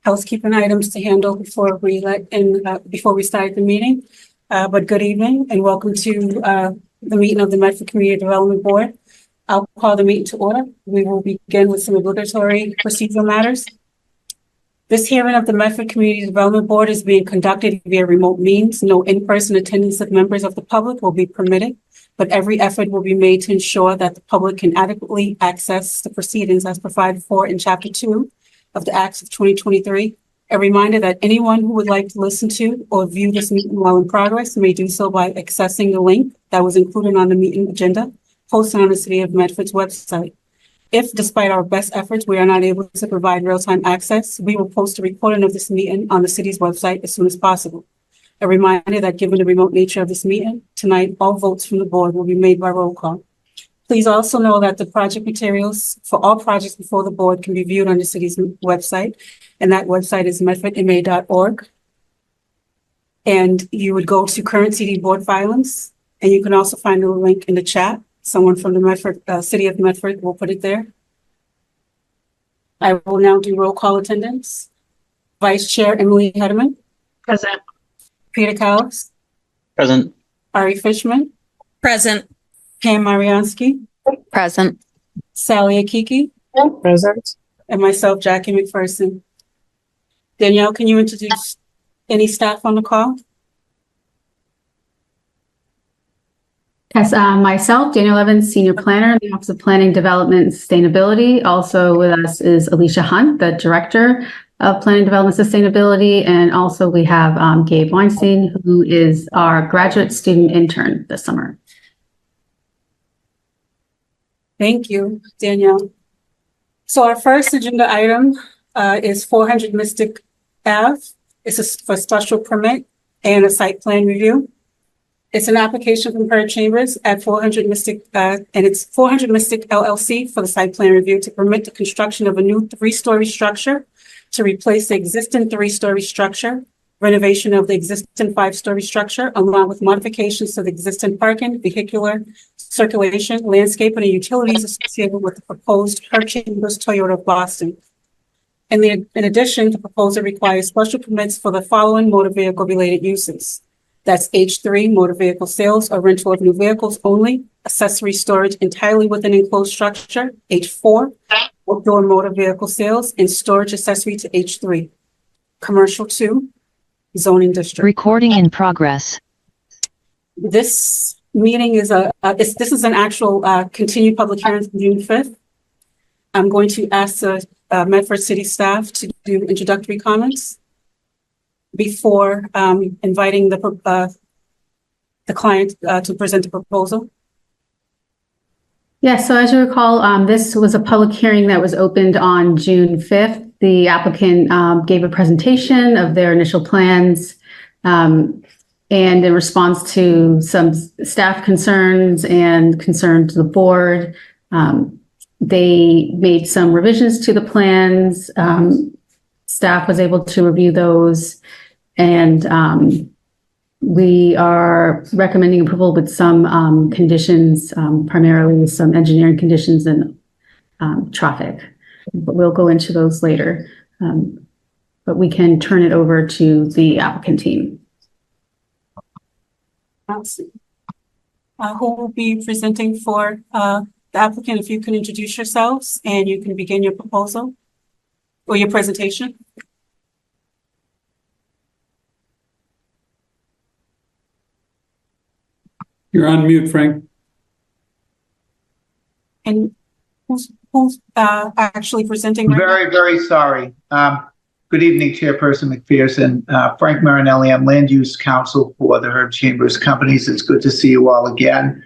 housekeeping items to handle before we start the meeting. But good evening and welcome to the meeting of the Medford Community Development Board. I'll call the meeting to order. We will begin with some obligatory procedural matters. This hearing of the Medford Community Development Board is being conducted via remote means. No in-person attendance of members of the public will be permitted, but every effort will be made to ensure that the public can adequately access the proceedings as provided for in Chapter 2 of the Acts of 2023. A reminder that anyone who would like to listen to or view this meeting while in progress may do so by accessing the link that was included on the meeting agenda posted on the City of Medford's website. If, despite our best efforts, we are not able to provide real-time access, we will post a recording of this meeting on the city's website as soon as possible. A reminder that given the remote nature of this meeting, tonight all votes from the board will be made by roll call. Please also know that the project materials for all projects before the board can be viewed on the city's website, and that website is medfordma.org. And you would go to current CD board filings, and you can also find the link in the chat. Someone from the Medford, City of Medford will put it there. I will now do roll call attendance. Vice Chair Emily Hederman. Present. Peter Cowles. Present. Ari Fishman. Present. Pam Mariansky. Present. Sally Akiki. Present. And myself, Jackie McPherson. Danielle, can you introduce any staff on the call? Yes, myself, Daniel Evans, Senior Planner in the Office of Planning, Development, and Sustainability. Also with us is Alicia Hunt, the Director of Planning, Development, and Sustainability. And also we have Gabe Weinstein, who is our graduate student intern this summer. Thank you, Danielle. So our first agenda item is 400 Mystic Ave. It's for special permit and a site plan review. It's an application from Herb Chambers at 400 Mystic, and it's 400 Mystic LLC for the site plan review to permit the construction of a new 3-story structure to replace the existing 3-story structure, renovation of the existing 5-story structure, along with modifications to the existing parking, vehicular circulation, landscaping, and utilities associated with the proposed Herb Chambers Toyota of Boston. In addition, the proposal requires special permits for the following motor vehicle related uses. That's H3, motor vehicle sales or rental of new vehicles only, accessory storage entirely within enclosed structure, H4, outdoor motor vehicle sales and storage accessory to H3, commercial 2, zoning district. Recording in progress. This meeting is this is an actual continued public hearing from June 5th. I'm going to ask the Medford City staff to do introductory comments before inviting the client to present the proposal. Yes, so as you recall, this was a public hearing that was opened on June 5th. The applicant gave a presentation of their initial plans, and in response to some staff concerns and concern to the board, they made some revisions to the plans. Staff was able to review those, and we are recommending approval with some conditions, primarily some engineering conditions and traffic. But we'll go into those later. But we can turn it over to the applicant team. Who will be presenting for the applicant? If you can introduce yourselves and you can begin your proposal or your presentation. You're on mute, Frank. And who's actually presenting? Right very sorry. Good evening, Chairperson McPherson. Frank Marinelli, I'm Land Use Counsel for the Herb Chambers Companies. It's good to see you all again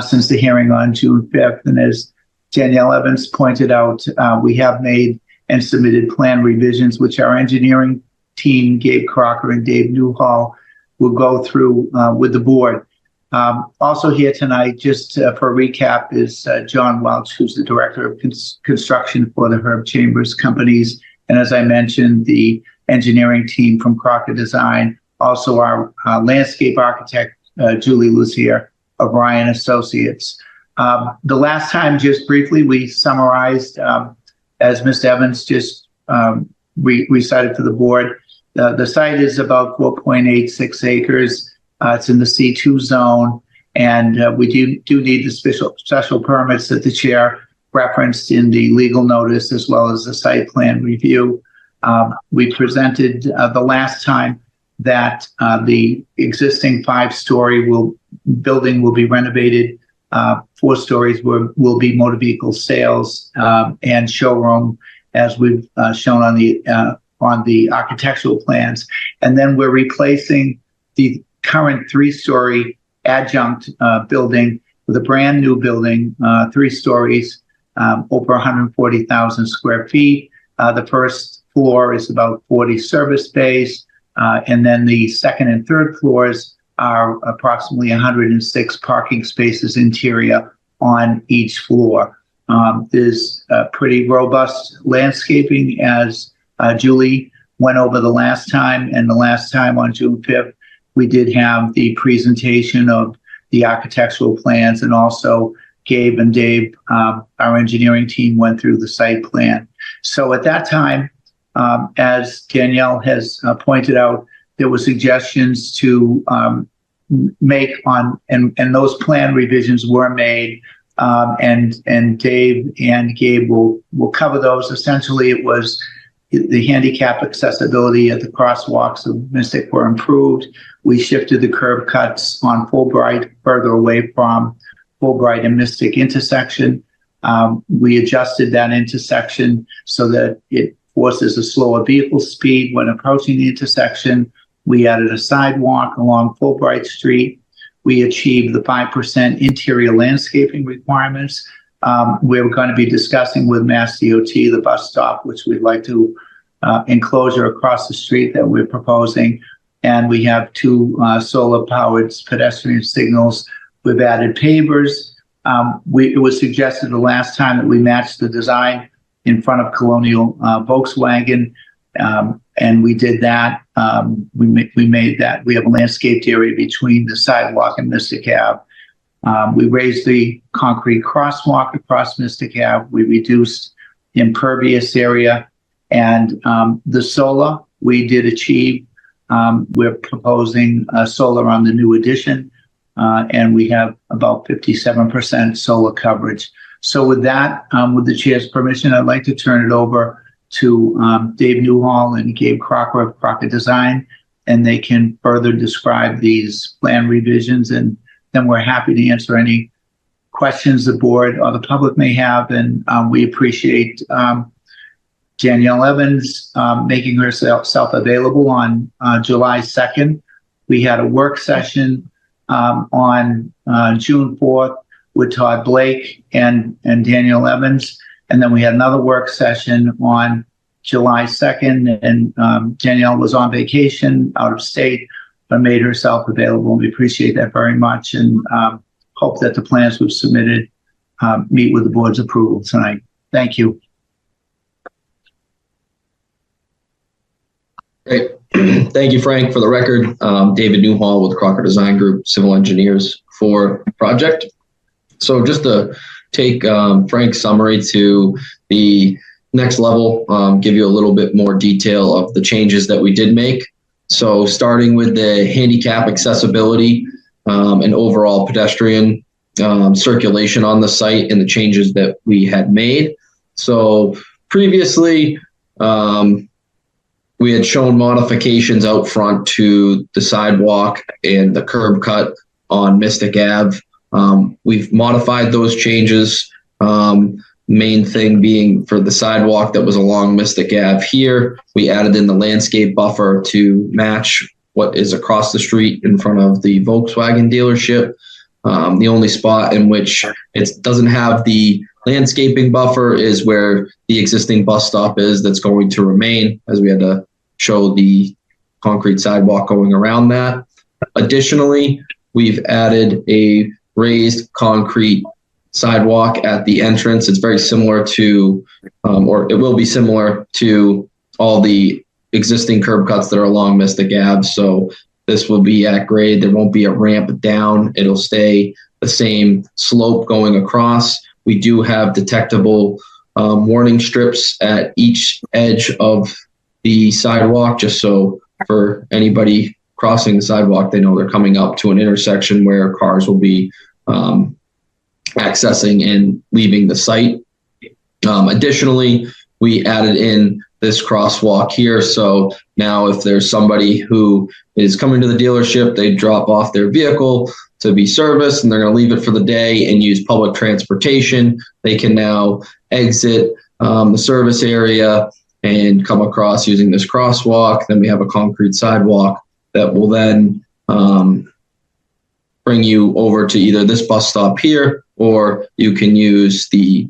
since the hearing on June 5th. And as Danielle Evans pointed out, we have made and submitted plan revisions, which our engineering team, Gabe Crocker and Dave Newhall, will go through with the board. Also here tonight, just for a recap, is John Welch, who's the Director of Construction for the Herb Chambers Companies. And as I mentioned, the engineering team from Crocker Design, also our landscape architect, Julie Lucier of Ryan Associates. The last time, just briefly, we summarized, as Ms. Evans just recited to the board. The site is about 4.86 acres. It's in the C2 zone, and we do need the special permits that the chair referenced in the legal notice, as well as the site plan review. We presented the last time that the existing 5-story building will be renovated. 4 stories will be motor vehicle sales and showroom, as we've shown on the architectural plans. And then we're replacing the current 3-story adjunct building with a brand new building, 3 stories, over 140,000 square feet. The first floor is about 40 service bays, and then the second and third floors are approximately 106 parking spaces interior on each floor. There's pretty robust landscaping, as Julie went over the last time, and the last time on June 5th, we did have the presentation of the architectural plans, and also Gabe and Dave, our engineering team, went through the site plan. So at that time, as Danielle has pointed out, there were suggestions to make on, and those plan revisions were made, and Dave and Gabe will cover those. Essentially, it was the handicap accessibility at the crosswalks of Mystic were improved. We shifted the curb cuts on Fulbright further away from Fulbright and Mystic intersection. We adjusted that intersection so that it forces a slower vehicle speed when approaching the intersection. We added a sidewalk along Fulbright Street. We achieved the 5% interior landscaping requirements. We're going to be discussing with Mass DOT the bus stop, which we'd like to enclosure across the street that we're proposing. And we have 2 solar-powered pedestrian signals. We've added pavers. It was suggested the last time that we matched the design in front of Colonial Volkswagen, and we did that. We made that. We have a landscaped area between the sidewalk and Mystic Ave. We raised the concrete crosswalk across Mystic Ave. We reduced the impervious area, and the solar we did achieve. We're proposing solar on the new addition, and we have about 57% solar coverage. So with that, with the chair's permission, I'd like to turn it over to Dave Newhall and Gabe Crocker of Crocker Design, and they can further describe these plan revisions, and then we're happy to answer any questions the board or the public may have. And we appreciate Danielle Evans making herself available on July 2nd. We had a work session on June 4th with Todd Blake and Danielle Evans. And then we had another work session on July 2nd, and Danielle was on vacation out of state, but made herself available. We appreciate that very much, and hope that the plans we've submitted meet with the board's approval tonight. Thank you. Great. Thank you, Frank. For the record, David Newhall with Crocker Design Group, civil engineers for the project. So just to take Frank's summary to the next level, give you a little bit more detail of the changes that we did make. So starting with the handicap accessibility and overall pedestrian circulation on the site and the changes that we had made. So previously, we had shown modifications out front to the sidewalk and the curb cut on Mystic Ave. We've modified those changes. Main thing being for the sidewalk that was along Mystic Ave here, we added in the landscape buffer to match what is across the street in front of the Volkswagen dealership. The only spot in which it doesn't have the landscaping buffer is where the existing bus stop is, that's going to remain, as we had to show the concrete sidewalk going around that. Additionally, we've added a raised concrete sidewalk at the entrance. It's very similar to, or it will be similar to all the existing curb cuts that are along Mystic Ave. So this will be at grade. There won't be a ramp down. It'll stay the same slope going across. We do have detectable warning strips at each edge of the sidewalk, just so for anybody crossing the sidewalk, they know they're coming up to an intersection where cars will be accessing and leaving the site. Additionally, we added in this crosswalk here. So now if there's somebody who is coming to the dealership, they drop off their vehicle to be serviced and they're going to leave it for the day and use public transportation, they can now exit the service area and come across using this crosswalk. Then we have a concrete sidewalk that will then bring you over to either this bus stop here, or you can use the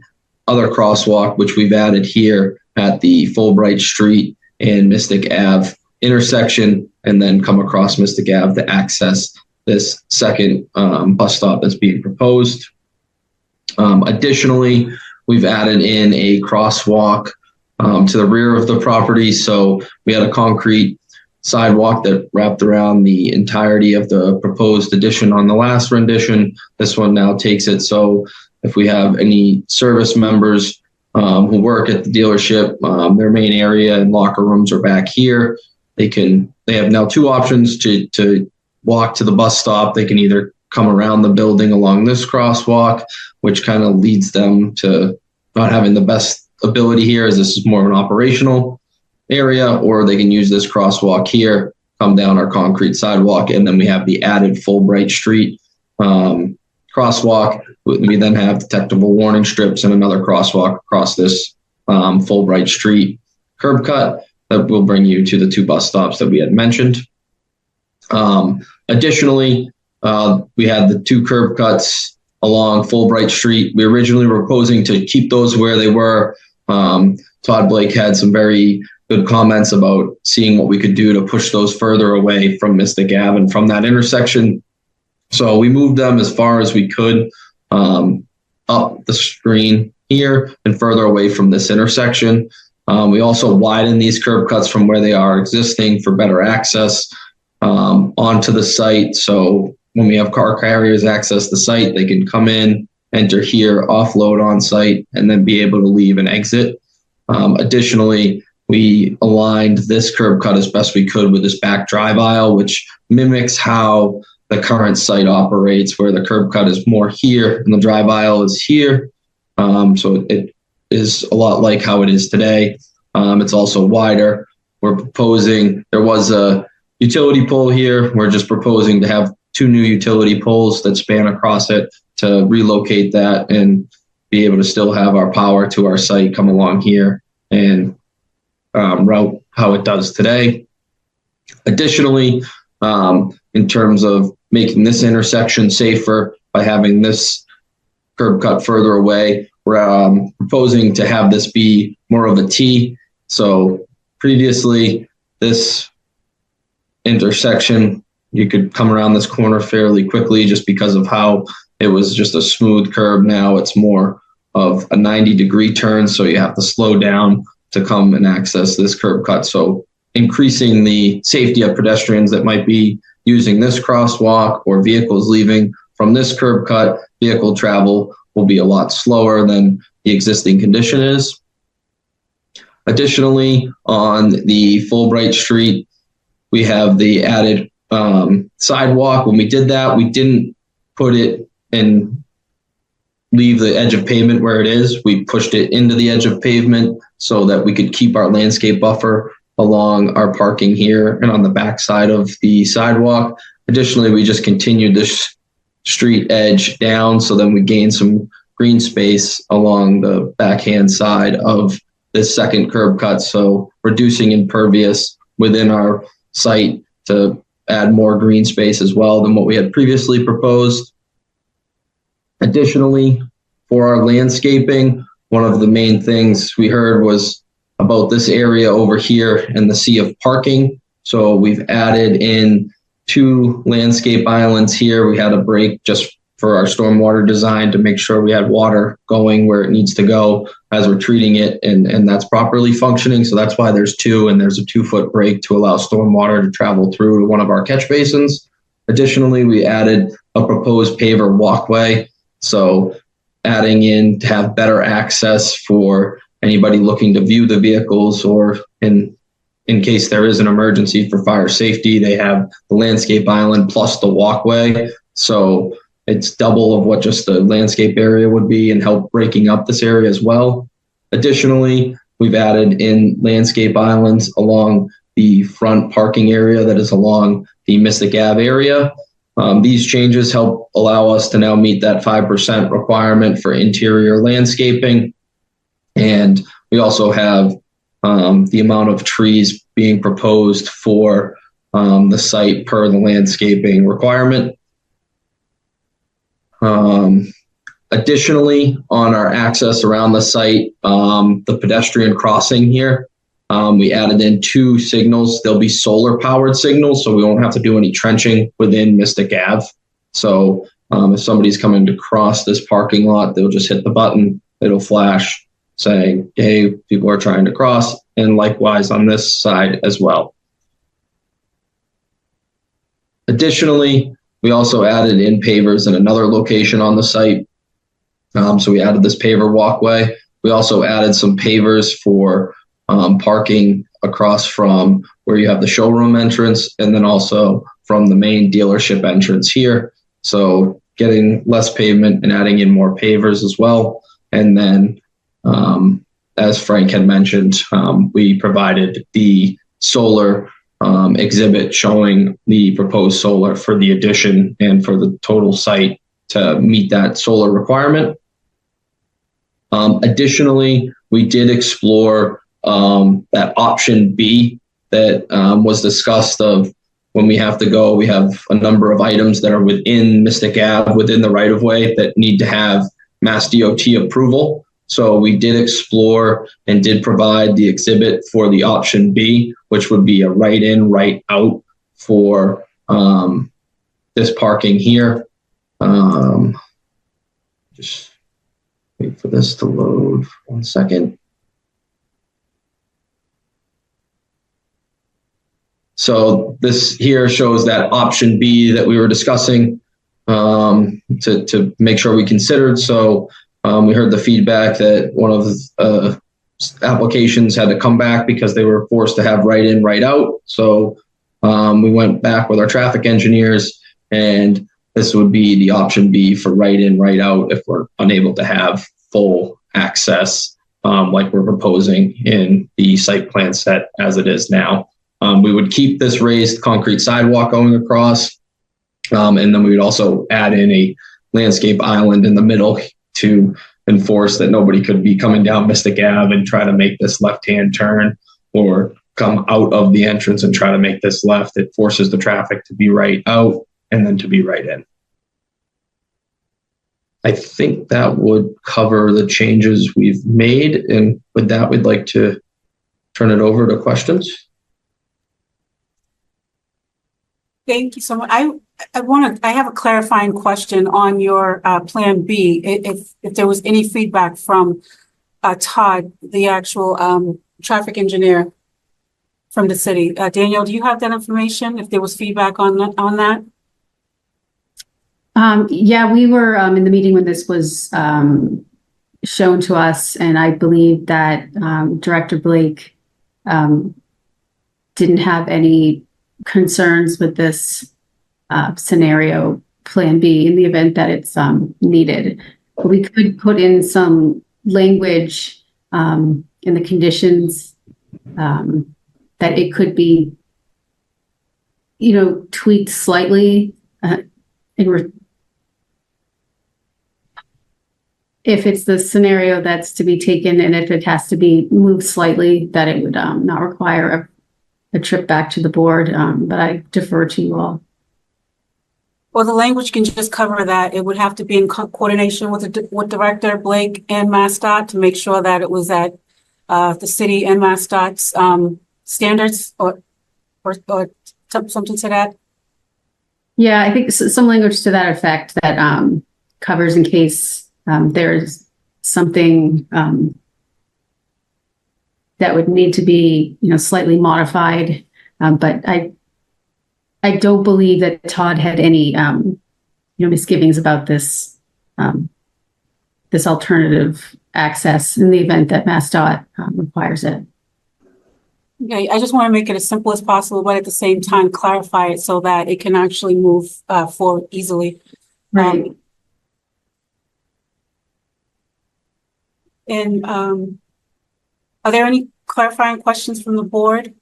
other crosswalk, which we've added here at the Fulbright Street and Mystic Ave intersection, and then come across Mystic Ave to access this second bus stop that's being proposed. Additionally, we've added in a crosswalk to the rear of the property. So we had a concrete sidewalk that wrapped around the entirety of the proposed addition on the last rendition. This one now takes it. So if we have any service members who work at the dealership, their main area and locker rooms are back here. They have now two options to walk to the bus stop. They can either come around the building along this crosswalk, which kind of leads them to not having the best ability here, as this is more of an operational area, or they can use this crosswalk here, come down our concrete sidewalk, and then we have the added Fulbright Street crosswalk. We then have detectable warning strips and another crosswalk across this Fulbright Street curb cut that will bring you to the two bus stops that we had mentioned. Additionally, we had the two curb cuts along Fulbright Street. We originally were proposing to keep those where they were. Todd Blake had some very good comments about seeing what we could do to push those further away from Mystic Ave and from that intersection. So we moved them as far as we could up the screen here and further away from this intersection. We also widened these curb cuts from where they are existing for better access onto the site. So when we have car carriers access the site, they can come in, enter here, offload on site, and then be able to leave and exit. Additionally, we aligned this curb cut as best we could with this back drive aisle, which mimics how the current site operates, where the curb cut is more here and the drive aisle is here. So it is a lot like how it is today. It's also wider. We're proposing, there was a utility pole here. We're just proposing to have two new utility poles that span across it to relocate that and be able to still have our power to our site come along here and route how it does today. Additionally, in terms of making this intersection safer by having this curb cut further away, we're proposing to have this be more of a T. So previously, this intersection, you could come around this corner fairly quickly just because of how it was just a smooth curb. Now it's more of a 90-degree turn, so you have to slow down to come and access this curb cut. So increasing the safety of pedestrians that might be using this crosswalk or vehicles leaving from this curb cut, vehicle travel will be a lot slower than the existing condition is. Additionally, on the Fulbright Street, we have the added sidewalk. When we did that, we didn't put it and leave the edge of pavement where it is. We pushed it into the edge of pavement so that we could keep our landscape buffer along our parking here and on the back side of the sidewalk. Additionally, we just continued this street edge down, so then we gained some green space along the backhand side of this second curb cut, so reducing impervious within our site to add more green space as well than what we had previously proposed. Additionally, for our landscaping, one of the main things we heard was about this area over here and the sea of parking. So we've added in two landscape islands here. We had a break just for our stormwater design to make sure we had water going where it needs to go as we're treating it, and that's properly functioning. So that's why there's two, and there's a 2-foot break to allow stormwater to travel through to one of our catch basins. Additionally, we added a proposed paver walkway. So adding in to have better access for anybody looking to view the vehicles or in in case there is an emergency for fire safety. They have the landscape island plus the walkway. So it's double of what just the landscape area would be and help breaking up this area as well. Additionally, we've added in landscape islands along the front parking area that is along the Mystic Ave area. These changes help allow us to now meet that 5% requirement for interior landscaping. And we also have the amount of trees being proposed for the site per the landscaping requirement. Additionally, on our access around the site, the pedestrian crossing here, we added in 2 signals. They'll be solar powered signals, so we won't have to do any trenching within Mystic Ave. So if somebody's coming to cross this parking lot, they'll just hit the button. It'll flash saying, hey, people are trying to cross, and likewise on this side as well. Additionally, we also added in pavers in another location on the site. So we added this paver walkway. We also added some pavers for parking across from where you have the showroom entrance, and then also from the main dealership entrance here. So getting less pavement and adding in more pavers as well. And then, as Frank had mentioned, we provided the solar exhibit showing the proposed solar for the addition and for the total site to meet that solar requirement. Additionally, we did explore that option B that was discussed of when we have to go, we have a number of items that are within Mystic Ave, within the right of way that need to have Mass DOT approval. So we did explore and did provide the exhibit for the option B, which would be a right in, right out for this parking here. Just wait for this to load 1 second. So this here shows that option B that we were discussing to make sure we considered. So we heard the feedback that one of the applications had to come back because they were forced to have right in, right out. So we went back with our traffic engineers, and this would be the option B for right in, right out if we're unable to have full access like we're proposing in the site plan set as it is now. We would keep this raised concrete sidewalk going across, and then we would also add in a landscape island in the middle to enforce that nobody could be coming down Mystic Ave and try to make this left-hand turn or come out of the entrance and try to make this left. It forces the traffic to be right out and then to be right in. I think that would cover the changes we've made. And with that, we'd like to turn it over to questions. Thank you so much. I have a clarifying question on your Plan B. If there was any feedback from Todd, the actual traffic engineer from the city. Danielle, do you have that information? If there was feedback on that? Yeah, we were in the meeting when this was shown to us, and I believe that Director Blake didn't have any concerns with this scenario Plan B in the event that it's needed. We could put in some language in the conditions that it could be, tweaked slightly if it's the scenario that's to be taken, and if it has to be moved slightly, that it would not require a trip back to the board, but I defer to you all. Well, the language can just cover that. It would have to be in coordination with Director Blake and MassDOT to make sure that it was at the city and MassDOT's standards or something to that. Yeah, I think some language to that effect that covers in case there's something that would need to be, slightly modified. But I don't believe that Todd had any, misgivings about this, this alternative access in the event that MassDOT requires it. Okay, I just want to make it as simple as possible, but at the same time clarify it so that it can actually move forward easily. Right. And are there any clarifying questions from the board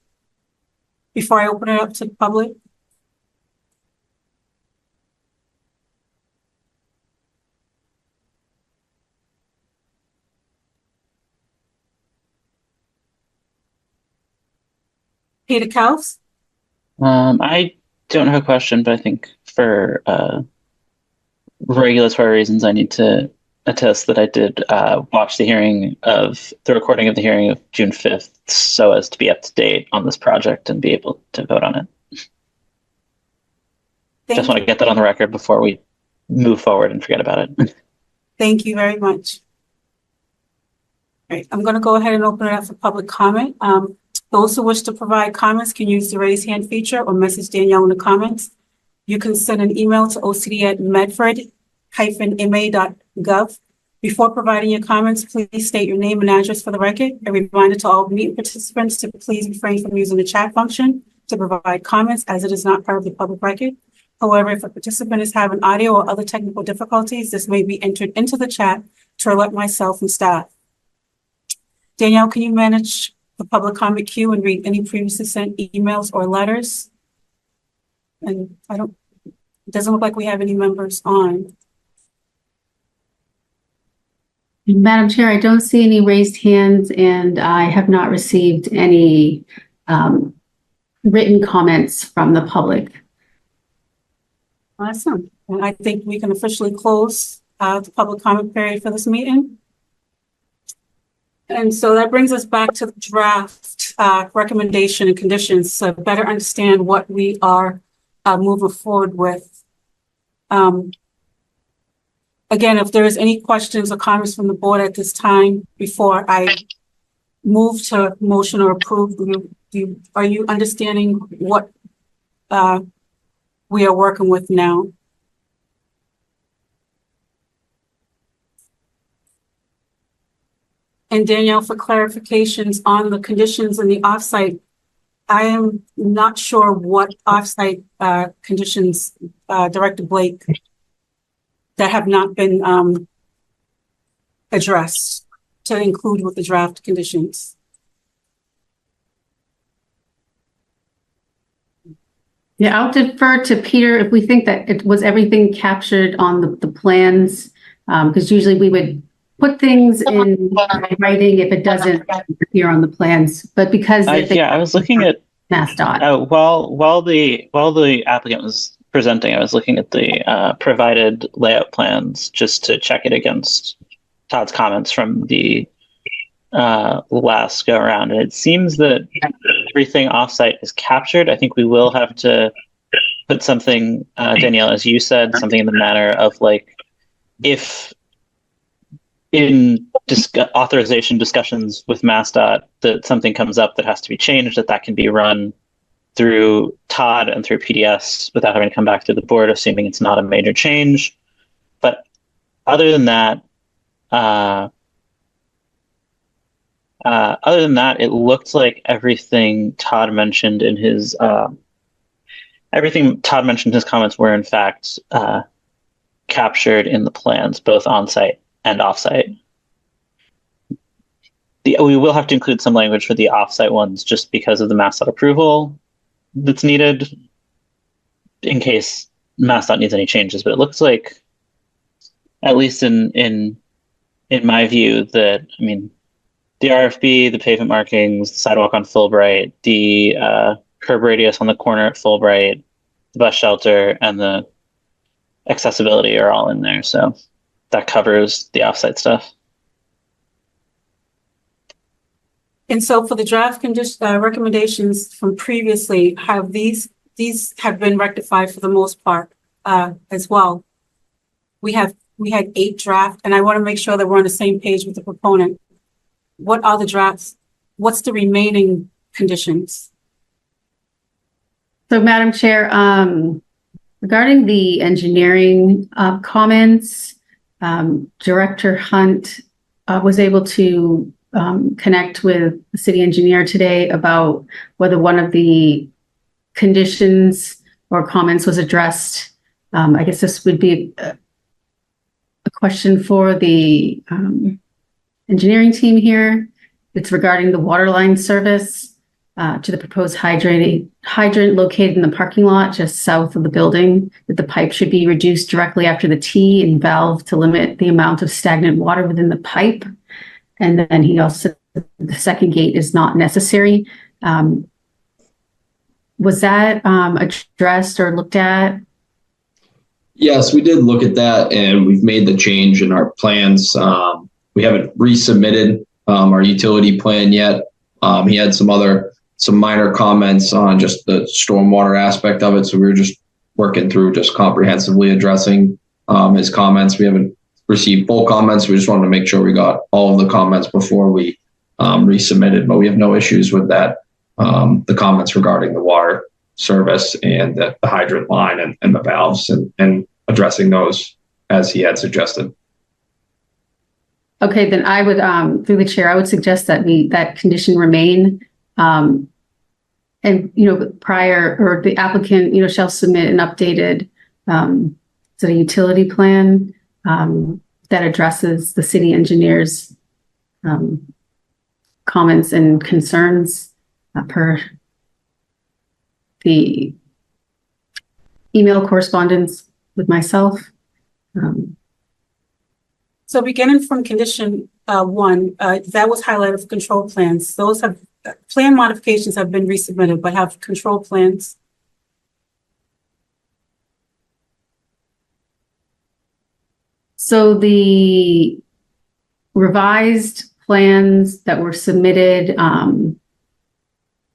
before I open it up to the public? Peter Kaus? I don't have a question, but I think for regulatory reasons, I need to attest that I did watch the recording of the hearing of June 5th, so as to be up to date on this project and be able to vote on it. Just want to get that on the record before we move forward and forget about it. Thank you very much. All right, I'm going to go ahead and open it up for public comment. Those who wish to provide comments can use the raise hand feature or message Danielle in the comments. You can send an email to ocd@medford-ma.gov. Before providing your comments, please state your name and address for the record. A reminder to all meeting participants to please refrain from using the chat function to provide comments, as it is not part of the public record. However, if a participant is having audio or other technical difficulties, this may be entered into the chat to alert myself and staff. Danielle, can you manage the public comment queue and read any previously sent emails or letters? And it doesn't look like we have any members on. Madam Chair, I don't see any raised hands, and I have not received any written comments from the public. Awesome. And I think we can officially close the public comment period for this meeting. And so that brings us back to the draft recommendation and conditions to better understand what we are moving forward with. Again, if there is any questions or comments from the board at this time before I move to motion or approve, are you understanding what we are working with now? And Danielle, for clarifications on the conditions in the offsite, I am not sure what offsite conditions, Director Blake, that have not been addressed to include with the draft conditions. Yeah, I'll defer to Peter if we think that it was everything captured on the plans, because usually we would put things in writing if it doesn't appear on the plans, but because I was looking at MassDOT. while the applicant was presenting, I was looking at the provided layout plans just to check it against Todd's comments from the last go around, and it seems that everything offsite is captured. I think we will have to put something, Danielle, as you said, something in the manner of like, if in authorization discussions with MassDOT that something comes up that has to be changed, that can be run through Todd and through PDS without having to come back to the board, assuming it's not a major change. But other than that, it looked like everything Todd mentioned in his comments were in fact captured in the plans, both on-site and off-site. We will have to include some language for the off-site ones just because of the MassDOT approval that's needed in case MassDOT needs any changes. But it looks like, at least in my view, that, I mean, the RFB, the pavement markings, the sidewalk on Fulbright, the curb radius on the corner at Fulbright, the bus shelter, and the accessibility are all in there. So that covers the offsite stuff. And so for the draft recommendations from previously, have these have been rectified for the most part as well. We had 8 drafts, and I want to make sure that we're on the same page with the proponent. What are the drafts? What's the remaining conditions? So, Madam Chair, regarding the engineering comments, Director Hunt was able to connect with the city engineer today about whether one of the conditions or comments was addressed. I guess this would be a question for the engineering team here. It's regarding the water line service to the proposed hydrant located in the parking lot just south of the building, that the pipe should be reduced directly after the T and valve to limit the amount of stagnant water within the pipe. And then he also said the second gate is not necessary. Was that addressed or looked at? Yes, we did look at that, and we've made the change in our plans. We haven't resubmitted our utility plan yet. He had some minor comments on just the stormwater aspect of it, so we were just working through just comprehensively addressing his comments. We haven't received full comments. We just wanted to make sure we got all of the comments before we resubmitted, but we have no issues with that. The comments regarding the water service and the hydrant line and the valves and addressing those as he had suggested. Okay, then I would, through the chair, I would suggest that that condition remain. And, prior, or the applicant, shall submit an updated, sort of utility plan, that addresses the city engineer's, comments and concerns, per the email correspondence with myself. So beginning from condition 1, that was highlighted for control plans. Those plan modifications have been resubmitted, but have control plans. So the revised plans that were submitted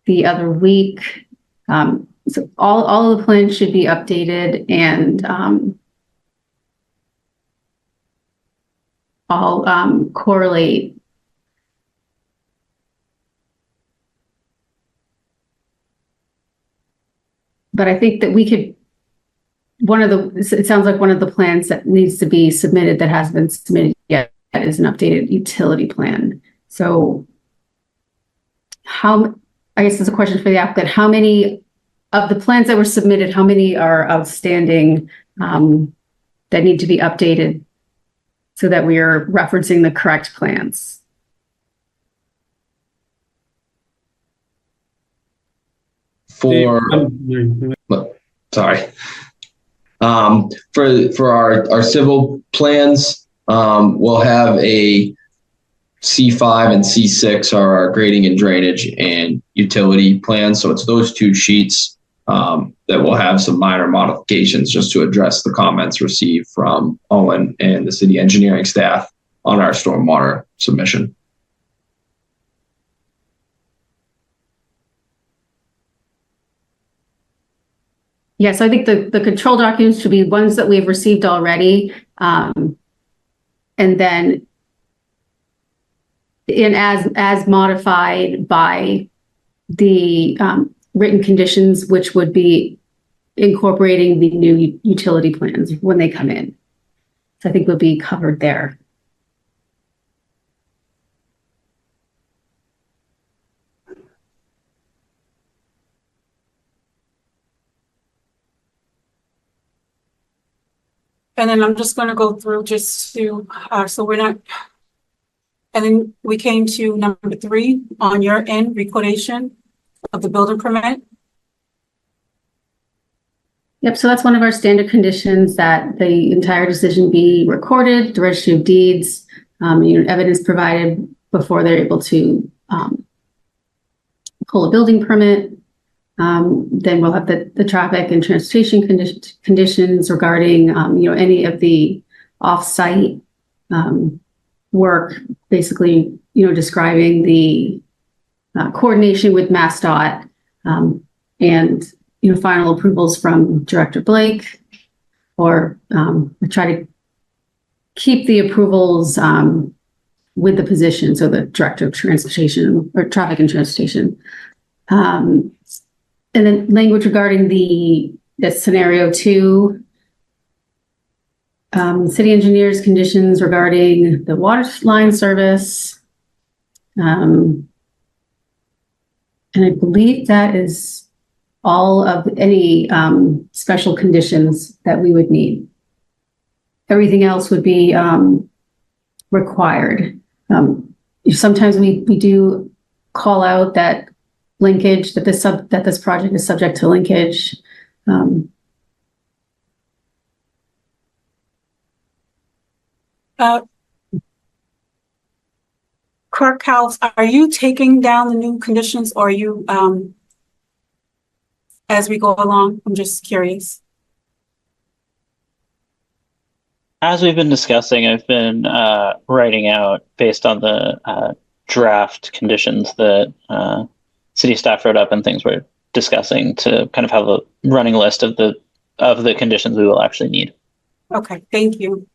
the other week, so all of the plans should be updated and all correlate. But I think that we could, it sounds like one of the plans that needs to be submitted that hasn't been submitted yet is an updated utility plan. So I guess there's a question for the applicant, how many of the plans that were submitted, how many are outstanding that need to be updated so that we are referencing the correct plans? For our civil plans, we'll have a C5 and C6 are our grading and drainage and utility plans. So it's those two sheets that will have some minor modifications just to address the comments received from Owen and the city engineering staff on our stormwater submission. Yes, I think the control documents should be ones that we've received already. And then as modified by the written conditions, which would be incorporating the new utility plans when they come in. So I think we'll be covered there. And then I'm just going to go through just to, so we're not, and then we came to number 3 on your end, recordation of the building permit. Yep, so that's one of our standard conditions, that the entire decision be recorded, the registry of deeds, evidence provided before they're able to pull a building permit. Then we'll have the traffic and transportation conditions regarding, any of the off-site work, basically, describing the coordination with MassDOT and, final approvals from Director Blake, or we try to keep the approvals with the position, so the Director of Transportation or Traffic and Transportation. And then language regarding the scenario 2, city engineers conditions regarding the water line service, And I believe that is all of any special conditions that we would need. Everything else would be required. Sometimes we do call out that linkage, that this project is subject to linkage. Clerk House, are you taking down the new conditions or are you, as we go along? I'm just curious. As we've been discussing, I've been writing out based on the draft conditions that city staff wrote up and things we're discussing to kind of have a running list of the conditions we will actually need. Okay, thank you.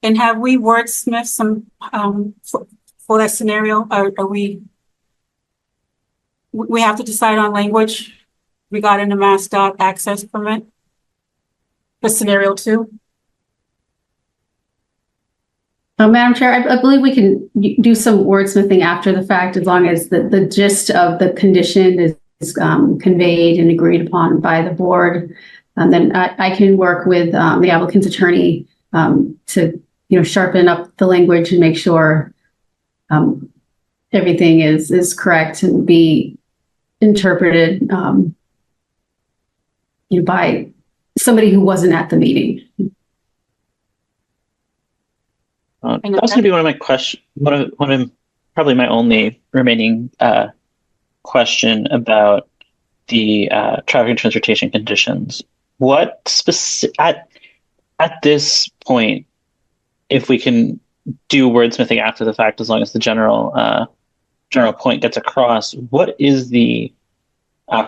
And have we wordsmithed some for that scenario? Are we have to decide on language regarding the MassDOT access permit for scenario 2? Madam Chair, I believe we can do some wordsmithing after the fact, as long as the gist of the condition is conveyed and agreed upon by the board. And then I can work with the applicant's attorney to sharpen up the language and make sure everything is correct and be interpreted by somebody who wasn't at the meeting. That's going to be one of my questions. One of probably my only remaining question about the traffic and transportation conditions. What specific at this point, if we can do wordsmithing after the fact, as long as the general point gets across, what is the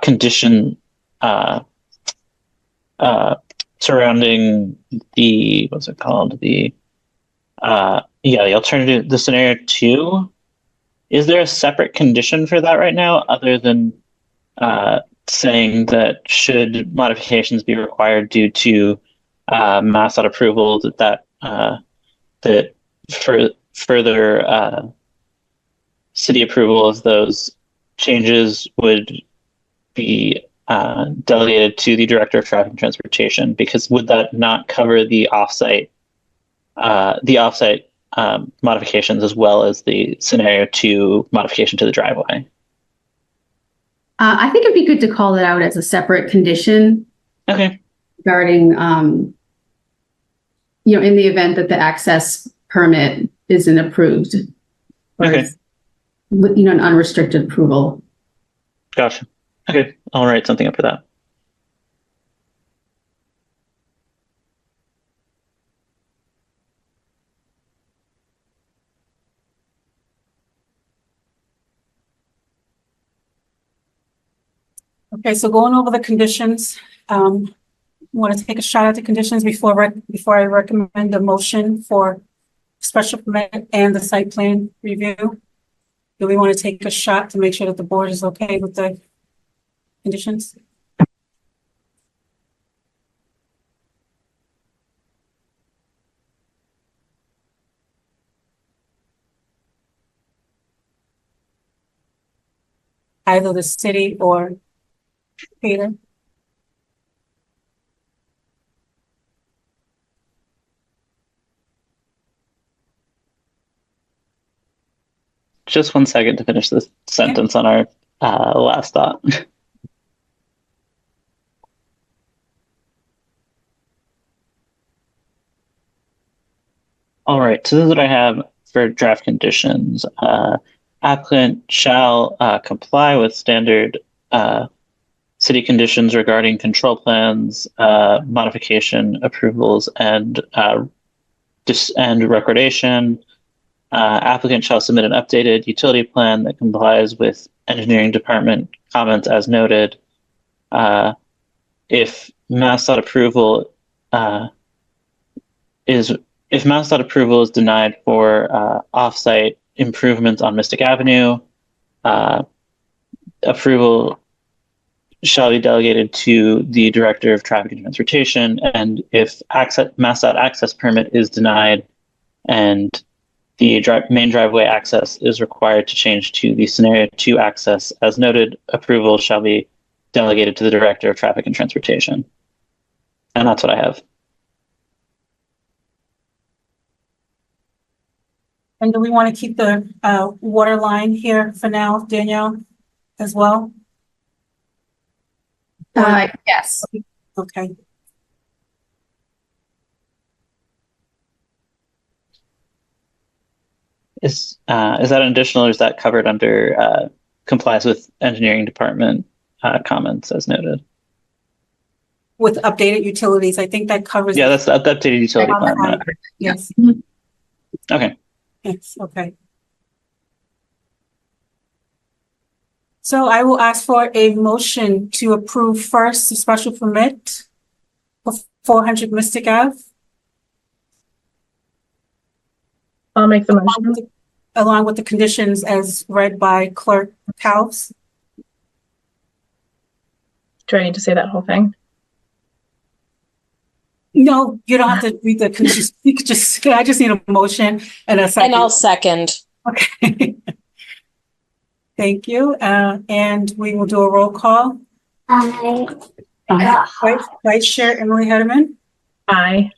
condition surrounding the alternative, the scenario 2? Is there a separate condition for that right now, other than saying that should modifications be required due to MassDOT approval, that for further city approval of those changes would be delegated to the Director of Traffic and Transportation? Because would that not cover the offsite modifications as well as the scenario 2 modification to the driveway? I think it'd be good to call it out as a separate condition. Okay. Regarding, in the event that the access permit isn't approved. Okay. With, an unrestricted approval. Gotcha. Okay. I'll write something up for that. Okay, so going over the conditions, want to take a shot at the conditions before I recommend a motion for special permit and the site plan review. Do we want to take a shot to make sure that the board is okay with the conditions? Either the city or Peter. Just 1 second to finish this sentence on our last thought. All right, so this is what I have for draft conditions. Applicant shall comply with standard city conditions regarding control plans, modification approvals, and recordation. Applicant shall submit an updated utility plan that complies with engineering department comments as noted. If MassDOT approval is denied for off-site improvements on Mystic Avenue, approval shall be delegated to the Director of Traffic and Transportation. And if MassDOT access permit is denied and the main driveway access is required to change to the scenario 2 access. As noted, approval shall be delegated to the Director of Traffic and Transportation. And that's what I have. And do we want to keep the water line here for now, Danielle, as well? Yes. Okay. Is that an additional, or is that covered under complies with engineering department comments as noted? With updated utilities, I think that covers. Yeah, that's the updated utility plan. Right? Yes. Okay. Yes, okay. So I will ask for a motion to approve first the special permit for 400 Mystic Ave. I'll make the motion. Along with the conditions as read by Clerk House. Do I need to say that whole thing? No, you don't have to read the conditions. You could just, I just need a motion and a second. And I'll second. Okay. Thank you. And we will do a roll call. Vice Chair Emily Hedman, Aye.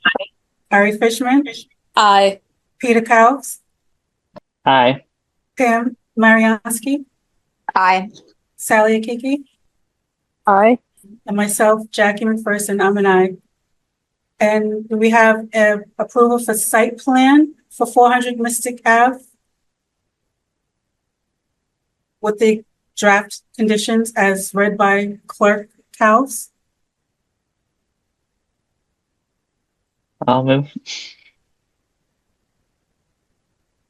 Ari Fishman, Aye. Peter Cowles, Aye. Pam Mariansky, Aye. Sally Akiki, Aye. and myself, Jackie McPherson, I'm an aye. And we have approval for site plan for 400 Mystic Ave with the draft conditions as read by Clerk Cowles. I'll move.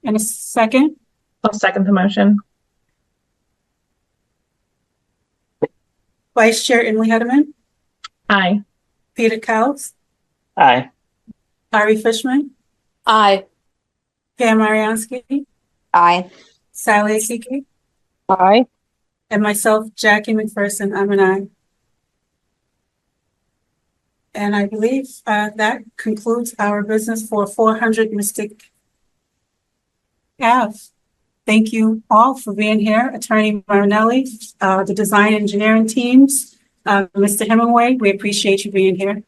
And a second, I'll second the motion. Vice Chair Emily Hedman, Aye. Peter Cowles, Aye. Ari Fishman, Aye. Pam Mariansky, Aye. Sally Akiki, Aye. and myself, Jackie McPherson, I'm an aye. And I believe that concludes our business for 400 Mystic Ave. Thank you all for being here. Attorney Marinelli, the design engineering teams, Mr. Hemingway, we appreciate you being here.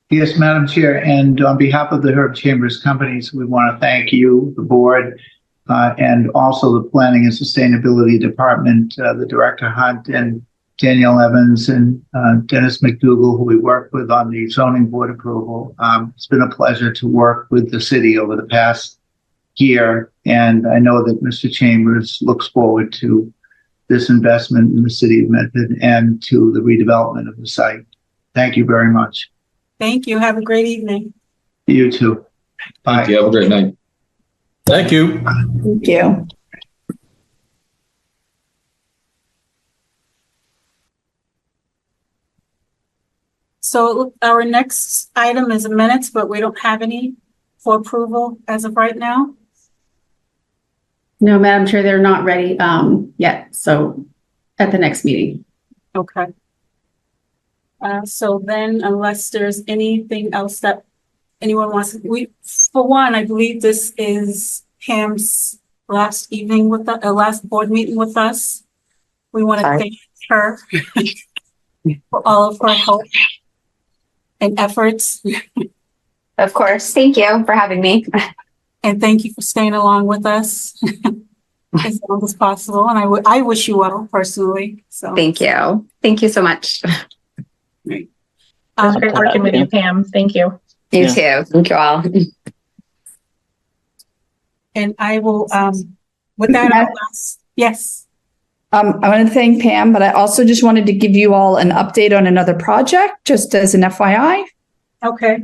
Yes, Madam Chair, and on behalf of the Herb Chambers Companies, we want to thank you, the board, and also the Planning and Sustainability Department, the Director Hunt and Danielle Evans and Dennis McDougall, who we worked with on the zoning board approval. It's been a pleasure to work with the city over the past year, and I know that Mr. Chambers looks forward to this investment in the city of Medford and to the redevelopment of the site. Thank you very much. Thank you. Have a great evening. You too. Bye. Thank you. Have a great night. Thank you. Thank you. So our next item is minutes, but we don't have any for approval as of right now. No, Madam Chair, they're not ready yet. So at the next meeting. Okay. So then, unless there's anything else that anyone wants, for one, I believe this is Pam's last evening with the last board meeting with us. We want to thank her for all of her help and efforts, Of course. Thank you for having me. and thank you for staying along with us as long as possible. And I wish you well personally. So Thank you. Thank you so much. It was great working with you, Pam. Thank you. You too. Thank you all. And I will, with that, I'll ask, yes. I want to thank Pam, but I also just wanted to give you all an update on another project, just as an FYI. Okay.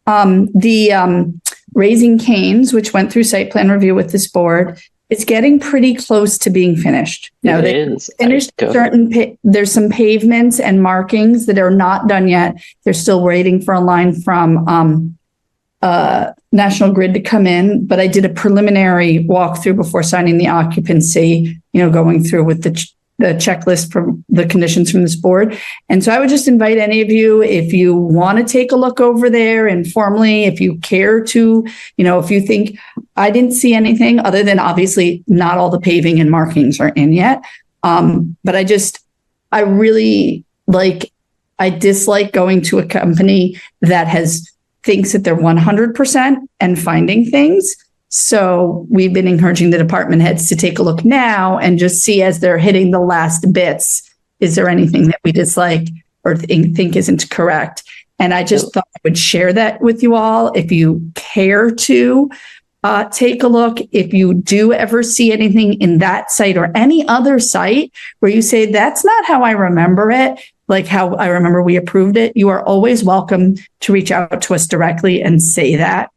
The Raising Canes, which went through site plan review with this board, is getting pretty close to being finished. Now they finished there's some pavements and markings that are not done yet. They're still waiting for a line from National Grid to come in, but I did a preliminary walkthrough before signing the occupancy, going through with the checklist from the conditions from this board. And so I would just invite any of you, if you want to take a look over there informally, if you care to, if you think I didn't see anything other than obviously not all the paving and markings are in yet. But I really I dislike going to a company that thinks that they're 100% and finding things. So we've been encouraging the department heads to take a look now and just see as they're hitting the last bits, is there anything that we dislike or think isn't correct? And I just thought I would share that with you all. If you care to take a look, if you do ever see anything in that site or any other site where you say, that's not how I remember it, like how I remember we approved it, you are always welcome to reach out to us directly and say that.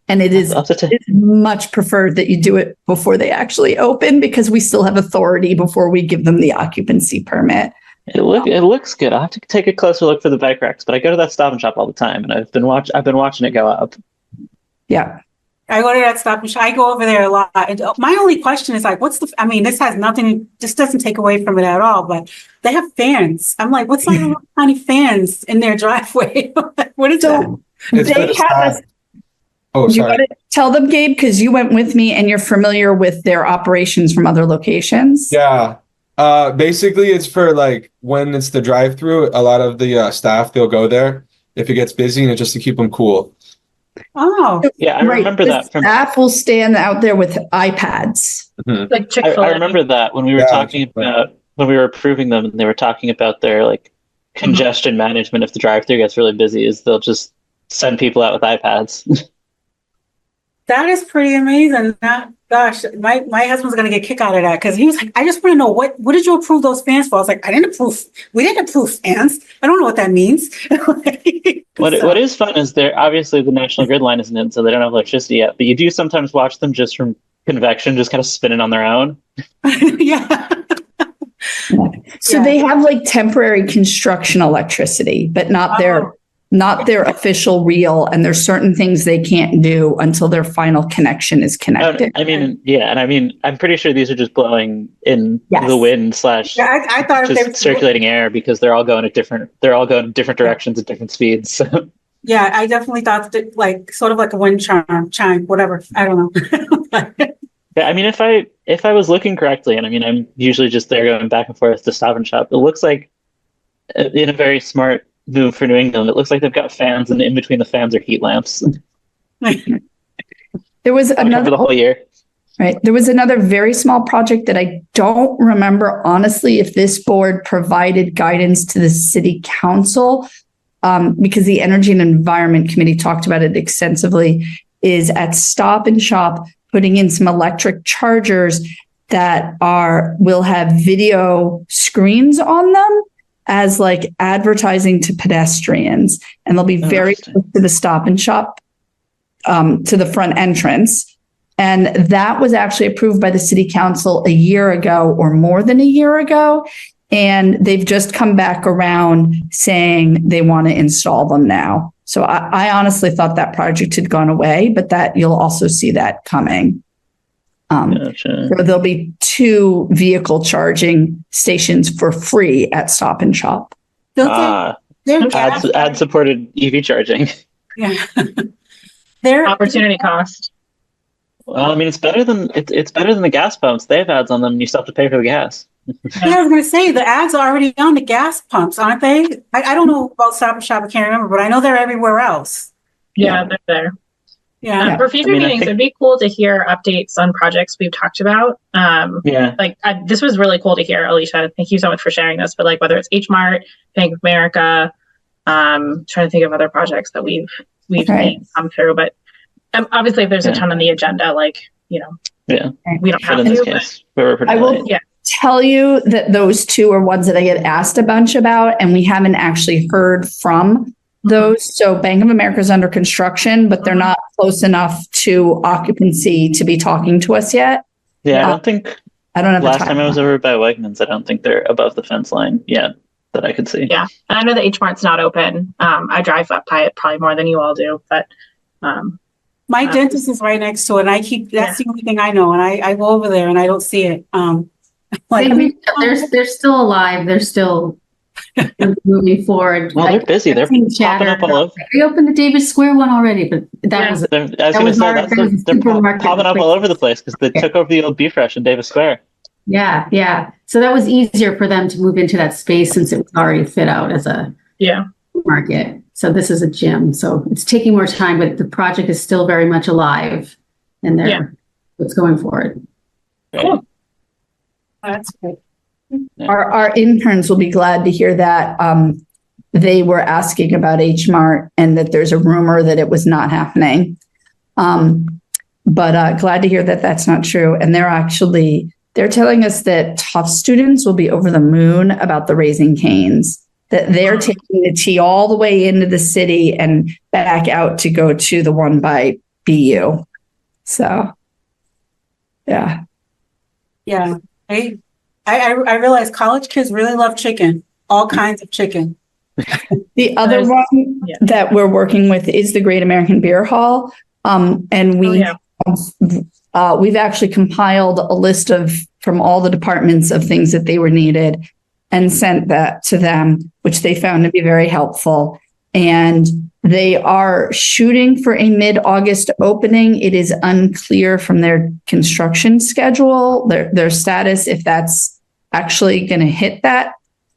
And it's much preferred that you do it before they actually open, because we still have authority before we give them the occupancy permit. It looks good. I'll have to take a closer look for the bike racks, but I go to that Stop and Shop all the time, and I've been watching it go up. Yeah. I go to that Stop and Shop. I go over there a lot. And my only question is this has nothing, this doesn't take away from it at all, but they have fans. I'm like, what's like little tiny fans in their driveway? What is that? They have Oh, you sorry. want to tell them, Gabe, because you went with me and you're familiar with their operations from other locations. Yeah. Basically, it's for when it's the drive-through, a lot of the staff, they'll go there if it gets busy, and it's just to keep them cool. Oh, Yeah, I remember The that from. staff will stand out there with iPads. Like Chick-fil-A. I remember that when we were talking about when we were approving them, and they were talking about their congestion management. If the drive-through gets really busy, is they'll just send people out with iPads. that is pretty amazing. Gosh, my husband's gonna get a kick out of that, because he was like, I just want to know what did you approve those fans for? I was like, we didn't approve fans. I don't know what that means. What is fun is they're obviously the National Grid line isn't in, so they don't have electricity yet. But you do sometimes watch them just from convection, just kind of spinning on their own. Yeah. So they have temporary construction electricity, but not their official real. And there's certain things they can't do until their final connection is connected. I'm pretty sure these are just blowing in Yes. the wind / Yeah, I thought if they just circulating air, because they're all going in different directions at different speeds. So. Yeah, I definitely thought that sort of like a wind chime, whatever. I don't know. Yeah, I mean, if I was looking correctly, and I'm usually just there going back and forth to Stop and Shop, it looks like in a very smart move for New England, it looks like they've got fans, and in between the fans are heat lamps. There was For another the whole year. Right. There was another very small project that I don't remember, honestly, if this board provided guidance to the city council, because the Energy and Environment Committee talked about it extensively, is at Stop and Shop, putting in some electric chargers that will have video screens on them as advertising to pedestrians. And they'll be very close to the Stop and Shop, to the front entrance. And that was actually approved by the city council a year ago or more than a year ago. And they've just come back around saying they want to install them now. So I honestly thought that project had gone away, but that you'll also see that coming. Gotcha. So there'll be 2 vehicle charging stations for free at Stop and Shop. Ad supported EV charging. Yeah. They're Opportunity cost. Well, it's better than the gas pumps. They have ads on them, and you still have to pay for the gas. I was going to say, the ads are already on the gas pumps, aren't they? I don't know about Stop and Shop. I can't remember, but I know they're everywhere else. Yeah, they're there. Yeah. For future meetings, it'd be cool to hear updates on projects we've talked about. This was really cool to hear, Alicia. Thank you so much for sharing this. But whether it's H Mart, Bank of America, trying to think of other projects that we've seen come through. But obviously, if there's a ton on the agenda, we don't have in this to. case, we're pretty I will late. tell you that those 2 are ones that I get asked a bunch about, and we haven't actually heard from those. So Bank of America is under construction, but they're not close enough to occupancy to be talking to us yet. Yeah, I don't think. I don't have Last the time I was over by Wegmans, I don't think they're above the fence line yet that I could see. Yeah, and I know the H Mart's not open. I drive up by it probably more than you all do, but My dentist is right next to it, and that's the only thing I know. And I go over there and I don't see it. Like, They're still alive. They're still moving forward. Well, they're busy. They're I've seen popping up chatter. all over. We opened the Davis Square one already, but that Yeah. was I was That going to was say our- that was a they're supermarket popping up all place. over the place because they took over the old Beef Fresh in Davis Square. yeah. So that was easier for them to move into that space since it was already fit out as a Yeah. market. So this is a gym. So it's taking more time, but the project is still very much alive and Yeah. it's going forward. Cool. that's great. Our interns will be glad to hear that. They were asking about H Mart and that there's a rumor that it was not happening. But glad to hear that that's not true. And they're telling us that Tufts students will be over the moon about the Raising Canes, that they're taking the T all the way into the city and back out to go to the one by BU. So, yeah. Yeah. I realize college kids really love chicken, all kinds of chicken. The other There's- one yeah. that we're working with is the Great American Beer Hall. And we've actually compiled a list from all the departments of things that they were needed and sent that to them, which they found to be very helpful. And they are shooting for a mid-August opening. It is unclear from their construction schedule, their status, if that's actually going to hit that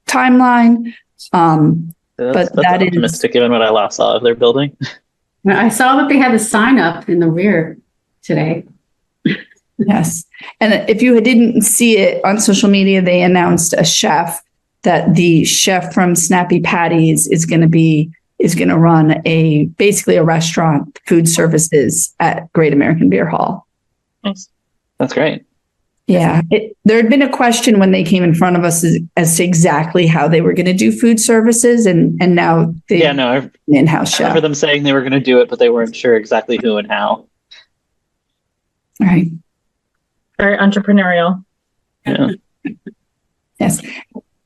timeline. That's that is- optimistic given what I last saw of their building. I saw that they had the sign up in the rear today. Yes. And if you didn't see it on social media, they announced a chef that the chef from Snappy Patties is going to run basically a restaurant, food services at Great American Beer Hall. Nice. That's great. Yeah. There had been a question when they came in front of us as to exactly how they were going to do food services. And now they I in-house chef. remember them saying they were going to do it, but they weren't sure exactly who and how. Right. Very entrepreneurial. Yeah. Yes.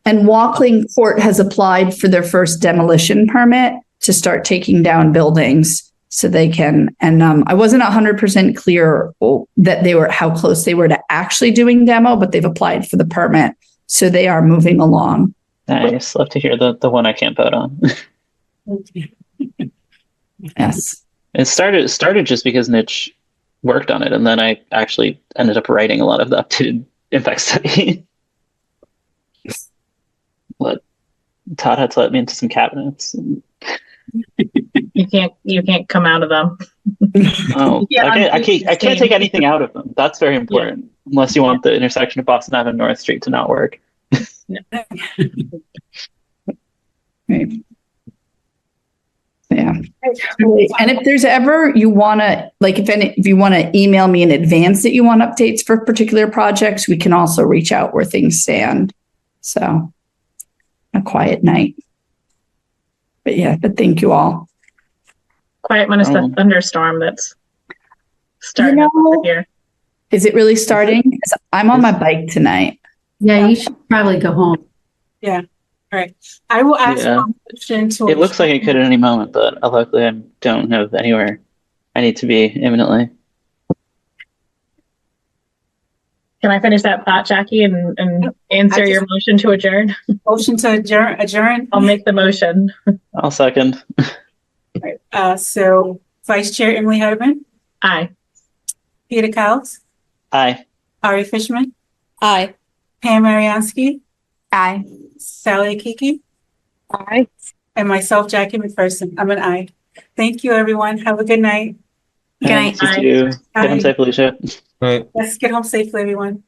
And Walkling Court has applied for their first demolition permit to start taking down buildings so they can. And I wasn't 100% clear that how close they were to actually doing demo, but they've applied for the permit. So they are moving along. Nice. Love to hear the one I can't vote on. Yes. It started just because Niche worked on it, and then I actually ended up writing a lot of the updated impact study. But Todd had to let me into some cabinets. You can't come out of them. Oh, Yeah, I can't take anything out of them. That's very important. Unless you want the intersection of Boston Ave and North Street to not work. Right. Yeah. And if there's ever you want to, like, if you want to email me in advance that you want updates for particular projects, we can also reach out where things stand. So a quiet night. But thank you all. Quiet minus the thunderstorm that's starting up over here. Is it really starting? 'Cause I'm on my bike tonight. Yeah, you should probably go home. Yeah. All right. I will ask Yeah. permission to. It looks like it could at any moment, but luckily I don't have anywhere I need to be imminently. Can I finish that thought, Jackie, and answer your motion to adjourn? Motion to adjourn. I'll make the motion. I'll second. Right. So Vice Chair Emily Hardeman, Aye. Peter Cowles, Aye. Ari Fishman, Aye. Pam Mariansky, Aye. Sally Kiki, Aye. and myself, Jackie McPherson. I'm an aye. Thank you, everyone. Have a good night. Good night. Thank you. Get home safe, Alicia. Right. Let's get home safely, everyone.